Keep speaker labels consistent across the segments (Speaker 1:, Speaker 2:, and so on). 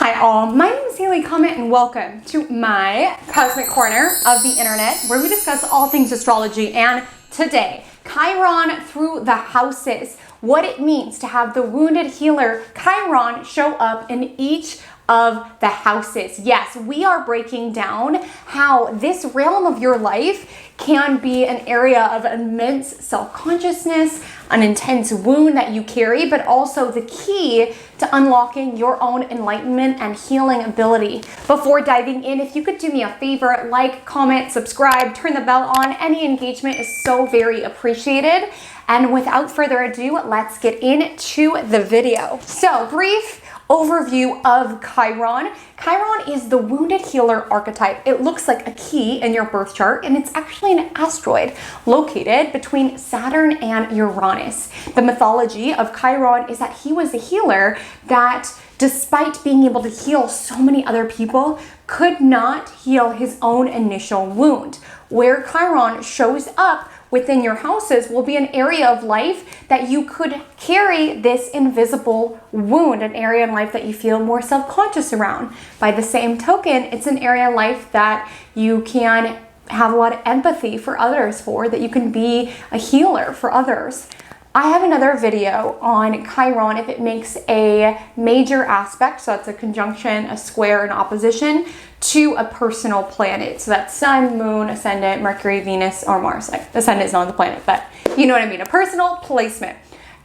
Speaker 1: Hi all, my name is Haley Comet and welcome to my cosmic corner of the internet where we discuss all things astrology. And today, Chiron through the houses, what it means to have the wounded healer Chiron show up in each of the houses. Yes, we are breaking down how this realm of your life can be an area of immense self-consciousness, an intense wound that you carry, but also the key to unlocking your own enlightenment and healing ability. Before diving in, if you could do me a favor, like, comment, subscribe, turn the bell on. Any engagement is so very appreciated. And without further ado, let's get into the video. So, brief overview of Chiron. Chiron is the wounded healer archetype. It looks like a key in your birth chart, and it's actually an asteroid located between Saturn and Uranus. The mythology of Chiron is that he was a healer that, despite being able to heal so many other people, could not heal his own initial wound. Where Chiron shows up within your houses will be an area of life that you could carry this invisible wound, an area in life that you feel more self-conscious around. By the same token, it's an area in life that you can have a lot of empathy for others for, that you can be a healer for others. I have another video on Chiron if it makes a major aspect, so that's a conjunction, a square, an opposition to a personal planet. So that's Sun, Moon, Ascendant, Mercury, Venus, or Mars. Ascendant is not the planet, but you know what I mean, a personal placement.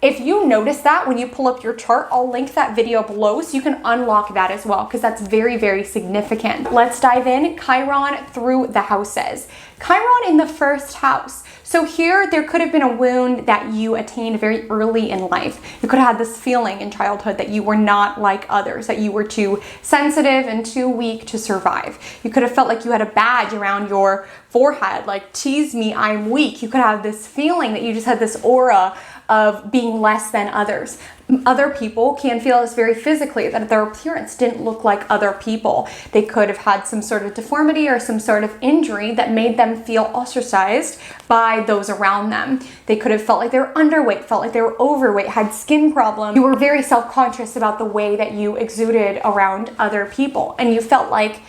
Speaker 1: If you notice that when you pull up your chart, I'll link that video below so you can unlock that as well, because that's very, very significant. Let's dive in. Chiron through the houses. Chiron in the first house. So here, there could have been a wound that you attained very early in life. You could have had this feeling in childhood that you were not like others, that you were too sensitive and too weak to survive. You could have felt like you had a badge around your forehead, like, tease me, I'm weak. You could have this feeling that you just had this aura of being less than others. Other people can feel this very physically, that their appearance didn't look like other people. They could have had some sort of deformity or some sort of injury that made them feel ostracized by those around them. They could have felt like they were underweight, felt like they were overweight, had skin problems. You were very self-conscious about the way that you exuded around other people, and you felt like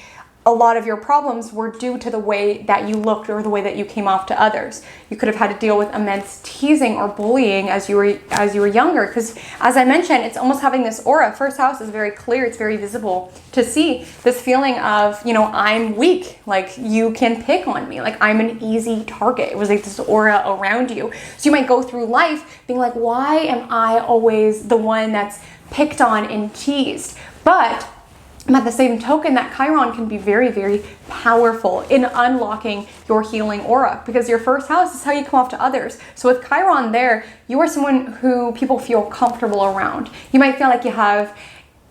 Speaker 1: a lot of your problems were due to the way that you looked or the way that you came off to others. You could have had to deal with immense teasing or bullying as you were younger, because as I mentioned, it's almost having this aura. First house is very clear, it's very visible to see this feeling of, you know, I'm weak, like you can pick on me, like I'm an easy target. It was like this aura around you. So you might go through life being like, why am I always the one that's picked on and teased? But at the same token, that Chiron can be very, very powerful in unlocking your healing aura, because your first house is how you come off to others. So with Chiron there, you are someone who people feel comfortable around. You might feel like you have,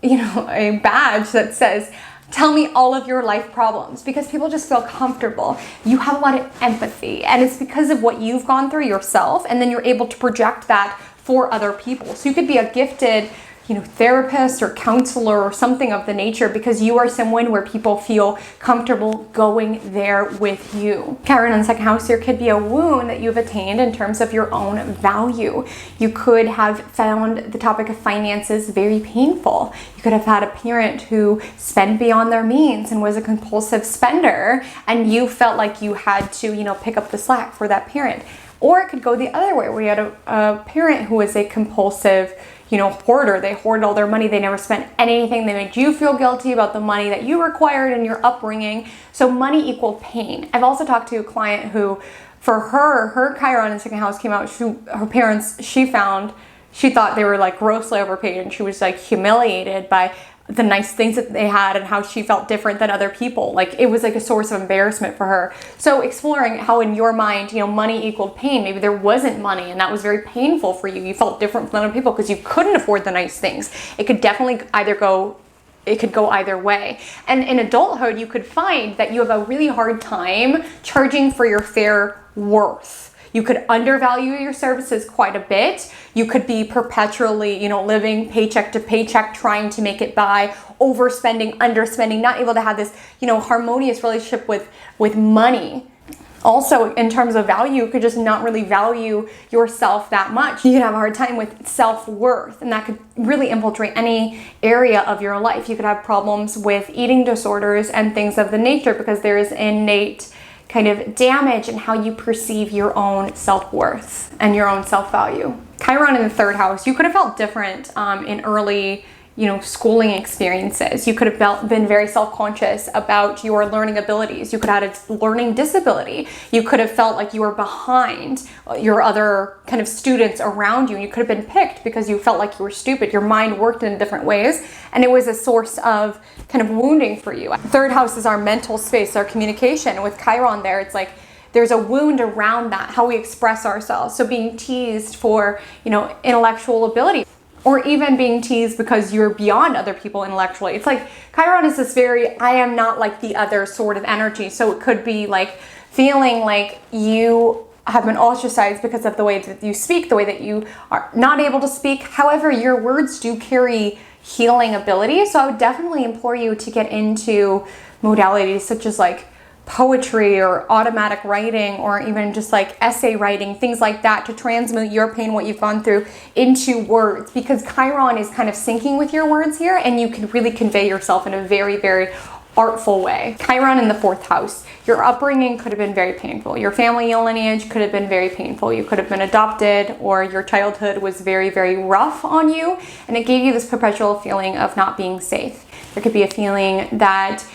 Speaker 1: you know, a badge that says, tell me all of your life problems, because people just feel comfortable. You have a lot of empathy, and it's because of what you've gone through yourself, and then you're able to project that for other people. So you could be a gifted, you know, therapist or counselor or something of the nature, because you are someone where people feel comfortable going there with you. Chiron in the second house, there could be a wound that you've attained in terms of your own value. You could have found the topic of finances very painful. You could have had a parent who spent beyond their means and was a compulsive spender, and you felt like you had to, you know, pick up the slack for that parent. Or it could go the other way, where you had a parent who was a compulsive, you know, hoarder. They hoarded all their money. They never spent anything. They made you feel guilty about the money that you required in your upbringing. So money equaled pain. I've also talked to a client who, for her Chiron in the second house came out, her parents, she thought they were like grossly overpaid, and she was like humiliated by the nice things that they had and how she felt different than other people. Like it was like a source of embarrassment for her. So exploring how in your mind, you know, money equaled pain. Maybe there wasn't money and that was very painful for you. You felt different from other people because you couldn't afford the nice things. It could definitely go either way. And in adulthood, you could find that you have a really hard time charging for your fair worth. You could undervalue your services quite a bit. You could be perpetually, you know, living paycheck to paycheck, trying to make it by, overspending, underspending, not able to have this, you know, harmonious relationship with money. Also, in terms of value, you could just not really value yourself that much. You could have a hard time with self-worth, and that could really infiltrate any area of your life. You could have problems with eating disorders and things of the nature because there is innate kind of damage in how you perceive your own self-worth and your own self-value. Chiron in the 3rd house, you could have felt different in early schooling experiences. You could have been very self-conscious about your learning abilities. You could have had a learning disability. You could have felt like you were behind your other kind of students around you. And you could have been picked because you felt like you were stupid. Your mind worked in different ways, and it was a source of kind of wounding for you. 3rd house is our mental space, our communication. With Chiron there, it's like there's a wound around that, how we express ourselves. So being teased for, intellectual ability, or even being teased because you're beyond other people intellectually. It's like Chiron is this very, I am not like the other sort of energy. So it could be like feeling like you have been ostracized because of the way that you speak, the way that you are not able to speak. However, your words do carry healing ability. So I would definitely implore you to get into modalities such as like poetry or automatic writing, or even just like essay writing, things like that, to transmute your pain, what you've gone through, into words, because Chiron is kind of syncing with your words here, and you can really convey yourself in a very, very artful way. Chiron in the 4th house, your upbringing could have been very painful. Your family lineage could have been very painful. You could have been adopted, or your childhood was very, very rough on you, and it gave you this perpetual feeling of not being safe. There could be a feeling that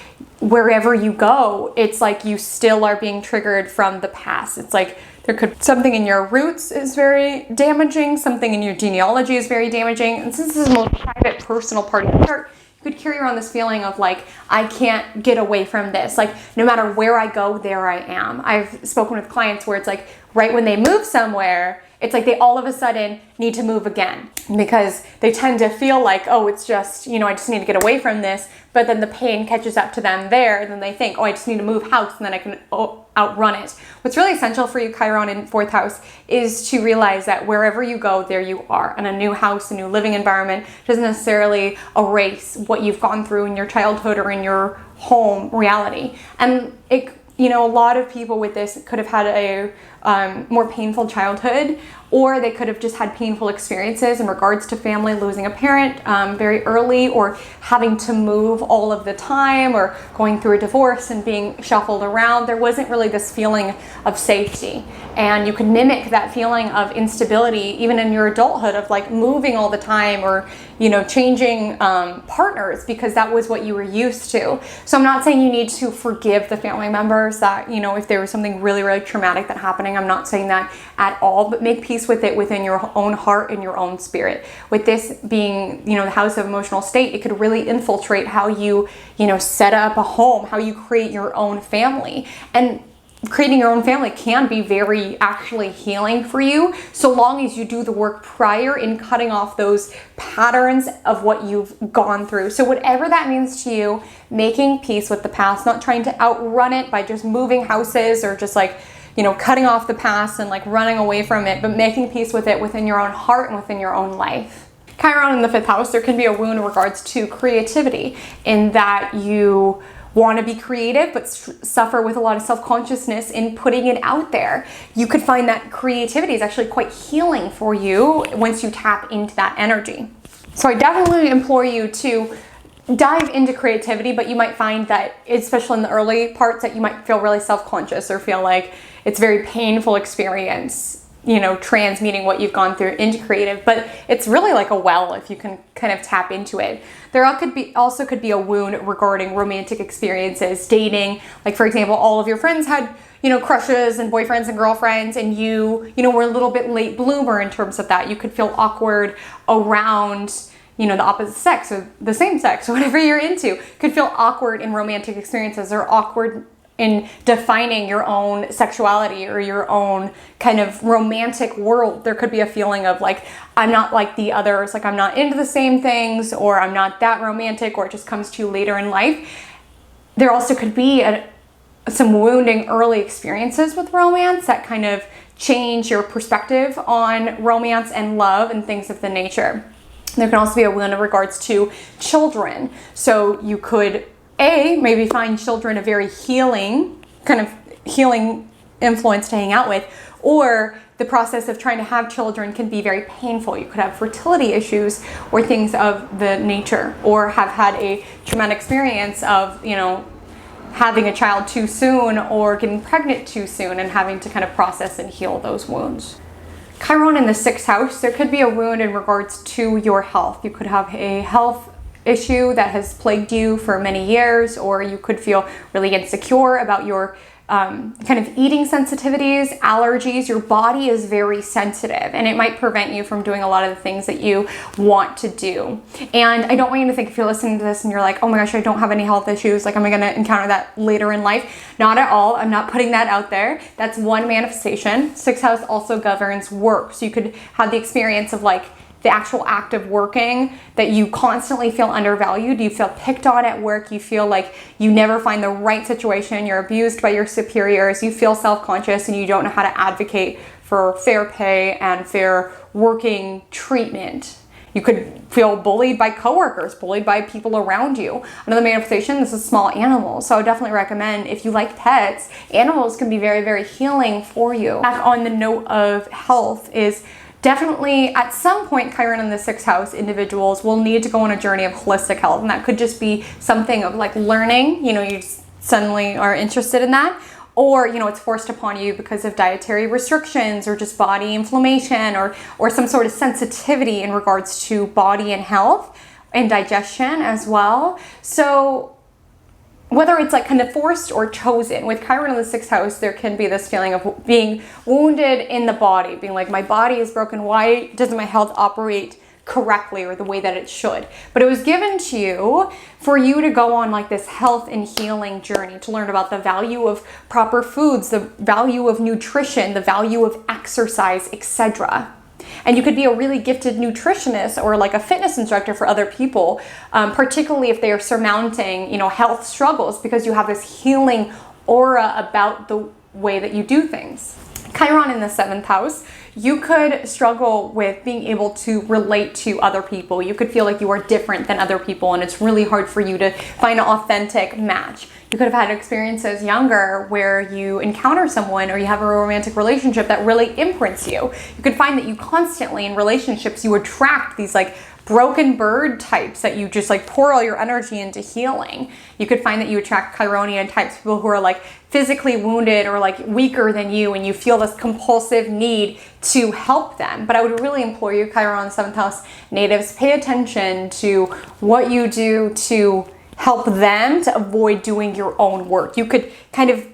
Speaker 1: wherever you go, it's like you still are being triggered from the past. It's like there could something in your roots is very damaging, something in your genealogy is very damaging. And since this is the most private, personal part of your chart, you could carry around this feeling of like, I can't get away from this. Like no matter where I go, there I am. I've spoken with clients where it's like right when they move somewhere, it's like they all of a sudden need to move again, because they tend to feel like, oh, it's just, I just need to get away from this. But then the pain catches up to them there, and then they think, oh, I just need to move house and then I can outrun it. What's really essential for you, Chiron in 4th house, is to realize that wherever you go, there you are. And a new house, a new living environment doesn't necessarily erase what you've gone through in your childhood or in your home reality. And a lot of people with this could have had a more painful childhood, or they could have just had painful experiences in regards to family, losing a parent very early, or having to move all of the time, or going through a divorce and being shuffled around. There wasn't really this feeling of safety. And you could mimic that feeling of instability even in your adulthood, of like moving all the time, or changing partners, because that was what you were used to. So I'm not saying you need to forgive the family members that, if there was something really, really traumatic that happening. I'm not saying that at all, but make peace with it within your own heart and your own spirit. With this being, the house of emotional state, it could really infiltrate how you, set up a home, how you create your own family. And creating your own family can be very actually healing for you, so long as you do the work prior in cutting off those patterns of what you've gone through. So whatever that means to you, making peace with the past, not trying to outrun it by just moving houses or just like, cutting off the past and like running away from it, but making peace with it within your own heart and within your own life. Chiron in the 5th house, there can be a wound in regards to creativity, in that you want to be creative but suffer with a lot of self-consciousness in putting it out there. You could find that creativity is actually quite healing for you once you tap into that energy. So I definitely implore you to dive into creativity, but you might find that, especially in the early parts, that you might feel really self-conscious or feel like it's a very painful experience, transmuting what you've gone through into creative. But it's really like a well if you can kind of tap into it. There also could be a wound regarding romantic experiences, dating. Like for example, all of your friends had, crushes and boyfriends and girlfriends, and you were a little bit late bloomer in terms of that. You could feel awkward around, the opposite sex or the same sex or whatever you're into. Could feel awkward in romantic experiences, or awkward in defining your own sexuality or your own kind of romantic world. There could be a feeling of like, I'm not like the others, like I'm not into the same things, or I'm not that romantic, or it just comes to you later in life. There also could be some wounding early experiences with romance that kind of change your perspective on romance and love and things of the nature. There can also be a wound in regards to children. So you could maybe find children a very healing influence to hang out with, or the process of trying to have children can be very painful. You could have fertility issues or things of the nature, or have had a traumatic experience of, having a child too soon or getting pregnant too soon and having to kind of process and heal those wounds. Chiron in the 6th house, there could be a wound in regards to your health. You could have a health issue that has plagued you for many years, or you could feel really insecure about your kind of eating sensitivities, allergies. Your body is very sensitive, and it might prevent you from doing a lot of the things that you want to do. And I don't want you to think, if you're listening to this and you're like, oh my gosh, I don't have any health issues, like, am I going to encounter that later in life? Not at all. I'm not putting that out there. That's one manifestation. 6th house also governs work. So you could have the experience of like the actual act of working, that you constantly feel undervalued, you feel picked on at work, you feel like you never find the right situation, you're abused by your superiors, you feel self-conscious, and you don't know how to advocate for fair pay and fair working treatment. You could feel bullied by coworkers, bullied by people around you. Another manifestation, this is small animals. So I would definitely recommend, if you like pets, animals can be very, very healing for you. Back on the note of health is, definitely at some point, Chiron in the 6th house individuals will need to go on a journey of holistic health. And that could just be something of like learning, you suddenly are interested in that. Or, it's forced upon you because of dietary restrictions or just body inflammation or some sort of sensitivity in regards to body and health and digestion as well. So whether it's like kind of forced or chosen, with Chiron in the 6th house, there can be this feeling of being wounded in the body, being like, my body is broken. Why doesn't my health operate correctly or the way that it should? But it was given to you for you to go on like this health and healing journey, to learn about the value of proper foods, the value of nutrition, the value of exercise, etc. And you could be a really gifted nutritionist or like a fitness instructor for other people, particularly if they are surmounting, health struggles, because you have this healing aura about the way that you do things. Chiron in the 7th house, you could struggle with being able to relate to other people. You could feel like you are different than other people, and it's really hard for you to find an authentic match. You could have had experiences younger where you encounter someone or you have a romantic relationship that really imprints you. You could find that you constantly in relationships, you attract these like broken bird types that you just like pour all your energy into healing. You could find that you attract Chironian types, people who are like physically wounded or like weaker than you, and you feel this compulsive need to help them. But I would really implore you, Chiron 7th house natives, pay attention to what you do to help them to avoid doing your own work. You could kind of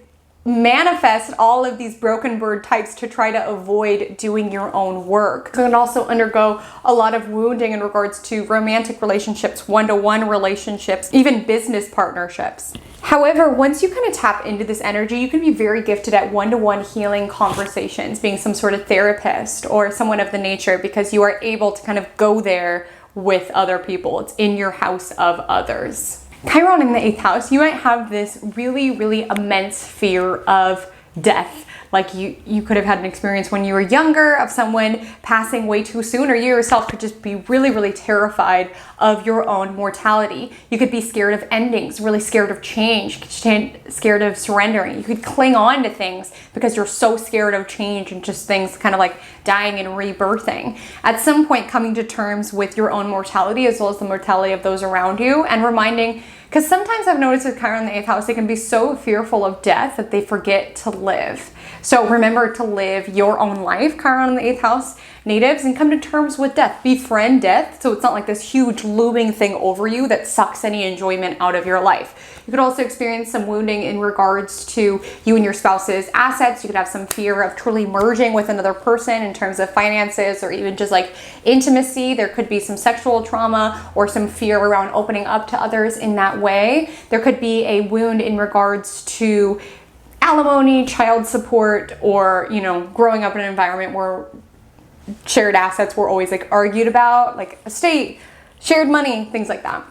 Speaker 1: manifest all of these broken bird types to try to avoid doing your own work. So you can also undergo a lot of wounding in regards to romantic relationships, one-to-one relationships, even business partnerships. However, once you kind of tap into this energy, you can be very gifted at one-to-one healing conversations, being some sort of therapist or someone of the nature, because you are able to kind of go there with other people. It's in your house of others. Chiron in the 8th house, you might have this really, really immense fear of death. Like you could have had an experience when you were younger of someone passing way too soon, or you yourself could just be really, really terrified of your own mortality. You could be scared of endings, really scared of change, scared of surrendering. You could cling on to things because you're so scared of change and just things kind of like dying and rebirthing. At some point, coming to terms with your own mortality as well as the mortality of those around you, and reminding, because sometimes I've noticed with Chiron in the 8th house, they can be so fearful of death that they forget to live. So remember to live your own life, Chiron in the 8th house natives, and come to terms with death. Befriend death, so it's not like this huge looming thing over you that sucks any enjoyment out of your life. You could also experience some wounding in regards to you and your spouse's assets. You could have some fear of truly merging with another person in terms of finances or even just like intimacy. There could be some sexual trauma or some fear around opening up to others in that way. There could be a wound in regards to alimony, child support, or, growing up in an environment where shared assets were always like argued about, like estate, shared money, things like that.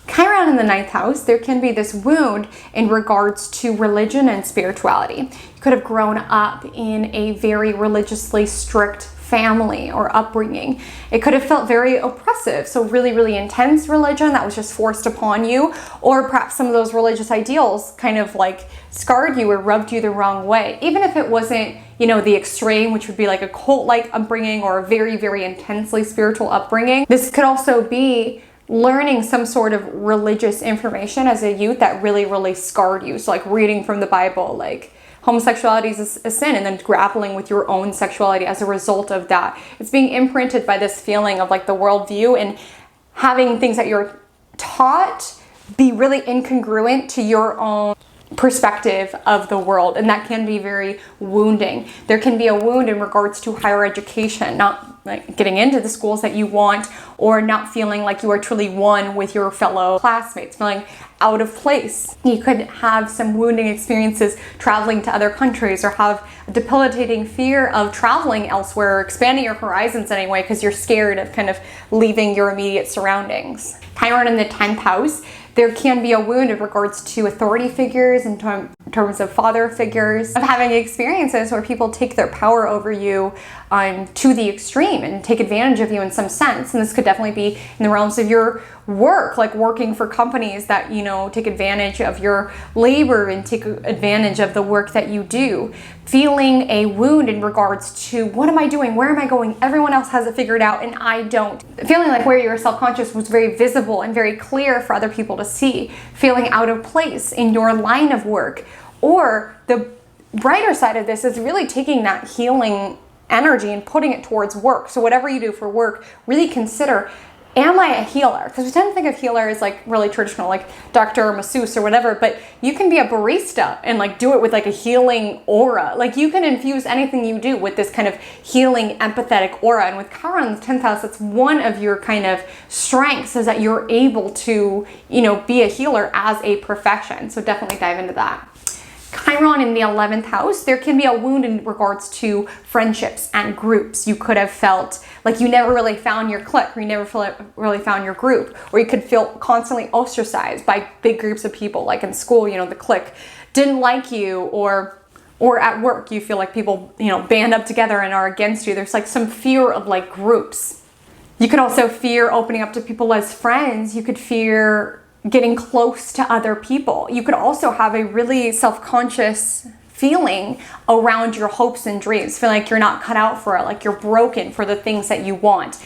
Speaker 1: Chiron in the 9th house, there can be this wound in regards to religion and spirituality. You could have grown up in a very religiously strict family or upbringing. It could have felt very oppressive, so really, really intense religion that was just forced upon you, or perhaps some of those religious ideals kind of like scarred you or rubbed you the wrong way. Even if it wasn't, you know, the extreme, which would be like a cult-like upbringing or a very, very intensely spiritual upbringing. This could also be learning some sort of religious information as a youth that really, really scarred you. So like reading from the Bible, like homosexuality is a sin, and then grappling with your own sexuality as a result of that. It's being imprinted by this feeling of like the worldview and having things that you're taught be really incongruent to your own perspective of the world, and that can be very wounding. There can be a wound in regards to higher education, not like getting into the schools that you want, or not feeling like you are truly one with your fellow classmates, feeling out of place. You could have some wounding experiences traveling to other countries, or have a debilitating fear of traveling elsewhere or expanding your horizons anyway because you're scared of kind of leaving your immediate surroundings. Chiron in the 10th house, there can be a wound in regards to authority figures, in terms of father figures, of having experiences where people take their power over you to the extreme and take advantage of you in some sense. And this could definitely be in the realms of your work, like working for companies that, you know, take advantage of your labor and take advantage of the work that you do. Feeling a wound in regards to, what am I doing? Where am I going? Everyone else has it figured out and I don't. Feeling like where you were self-conscious was very visible and very clear for other people to see. Feeling out of place in your line of work. Or the brighter side of this is really taking that healing energy and putting it towards work. So whatever you do for work, really consider, am I a healer? Because we tend to think of healer as like really traditional, like doctor or masseuse or whatever, but you can be a barista and like do it with like a healing aura. Like you can infuse anything you do with this kind of healing, empathetic aura. And with Chiron in the 10th house, that's one of your kind of strengths, is that you're able to, you know, be a healer as a profession. So definitely dive into that. Chiron in the 11th house, there can be a wound in regards to friendships and groups. You could have felt like you never really found your clique, or you never really found your group, or you could feel constantly ostracized by big groups of people, like in school, you know, the clique didn't like you, or at work, you feel like people, you know, band up together and are against you. There's like some fear of like groups. You could also fear opening up to people as friends. You could fear getting close to other people. You could also have a really self-conscious feeling around your hopes and dreams, feeling like you're not cut out for it, like you're broken for the things that you want.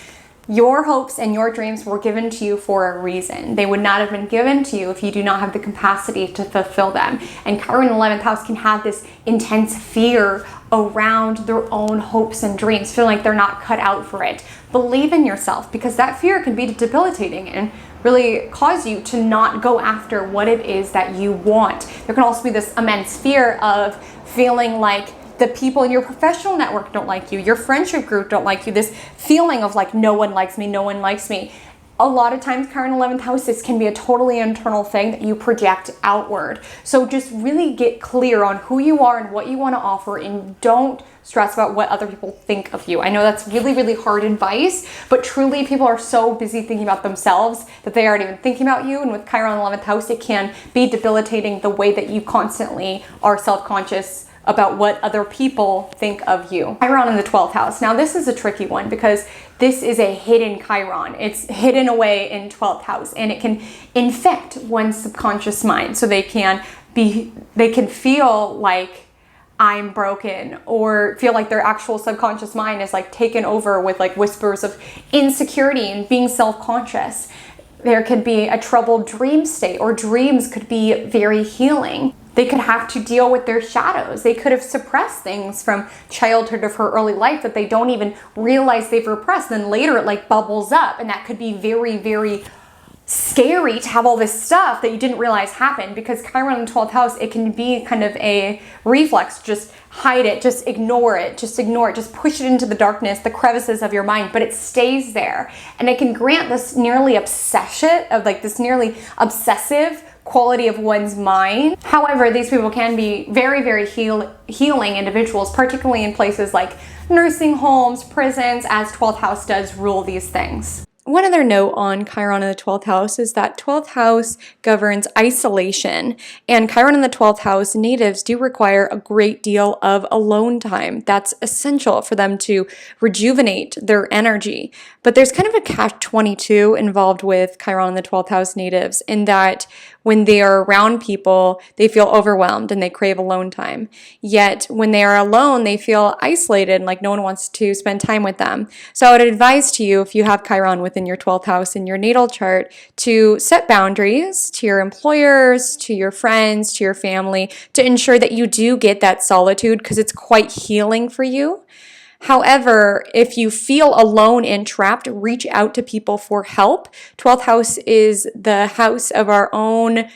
Speaker 1: Your hopes and your dreams were given to you for a reason. They would not have been given to you if you do not have the capacity to fulfill them. And Chiron in the 11th house can have this intense fear around their own hopes and dreams, feeling like they're not cut out for it. Believe in yourself, because that fear can be debilitating and really cause you to not go after what it is that you want. There can also be this immense fear of feeling like the people in your professional network don't like you, your friendship group don't like you, this feeling of like, no one likes me, no one likes me. A lot of times, Chiron 11th house, this can be a totally internal thing that you project outward. So just really get clear on who you are and what you want to offer, and don't stress about what other people think of you. I know that's really, really hard advice, but truly people are so busy thinking about themselves that they aren't even thinking about you. And with Chiron 11th house, it can be debilitating the way that you constantly are self-conscious about what other people think of you. Chiron in the 12th house. Now this is a tricky one because this is a hidden Chiron. It's hidden away in 12th house, and it can infect one's subconscious mind. So they can feel like I'm broken, or feel like their actual subconscious mind is like taken over with like whispers of insecurity and being self-conscious. There could be a troubled dream state, or dreams could be very healing. They could have to deal with their shadows. They could have suppressed things from childhood or her early life that they don't even realize they've repressed. Then later it like bubbles up, and that could be very, very scary to have all this stuff that you didn't realize happened. Because Chiron in the 12th house, it can be kind of a reflex. Just hide it, just ignore it, just push it into the darkness, the crevices of your mind, but it stays there. And it can grant this nearly obsessive quality of one's mind. However, these people can be very, very healing individuals, particularly in places like nursing homes, prisons, as 12th house does rule these things. one other note on Chiron in the 12th house is that 12th house governs isolation, and Chiron in the 12th house natives do require a great deal of alone time. That's essential for them to rejuvenate their energy. But there's kind of a catch-22 involved with Chiron in the 12th house natives in that when they are around people, they feel overwhelmed and they crave alone time. Yet when they are alone, they feel isolated and like no one wants to spend time with them. So I would advise to you, if you have Chiron within your 12th house in your natal chart, to set boundaries to your employers, to your friends, to your family, to ensure that you do get that solitude because it's quite healing for you. However, if you feel alone and trapped, reach out to people for help. 12th house is the house of our own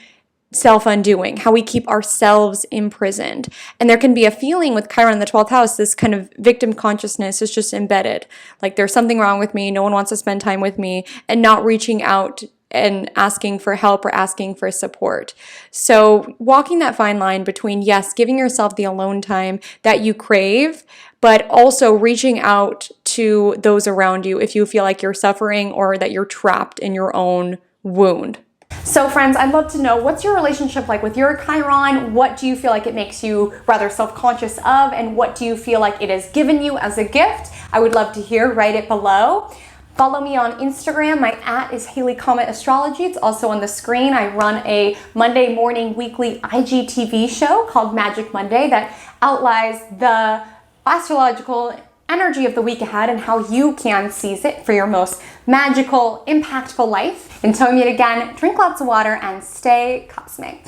Speaker 1: self-undoing, how we keep ourselves imprisoned. And there can be a feeling with Chiron in the 12th house, this kind of victim consciousness is just embedded. Like there's something wrong with me, no one wants to spend time with me, and not reaching out and asking for help or asking for support. So walking that fine line between, yes, giving yourself the alone time that you crave, but also reaching out to those around you if you feel like you're suffering or that you're trapped in your own wound. So friends, I'd love to know, what's your relationship like with your Chiron? What do you feel like it makes you rather self-conscious of? And what do you feel like it has given you as a gift? I would love to hear. Write it below. Follow me on Instagram. My @ is Haley Comet Astrology. It's also on the screen. I run a Monday morning weekly IGTV show called Magic Monday that outlines the astrological energy of the week ahead and how you can seize it for your most magical, impactful life. Until we meet again, drink lots of water and stay cosmic.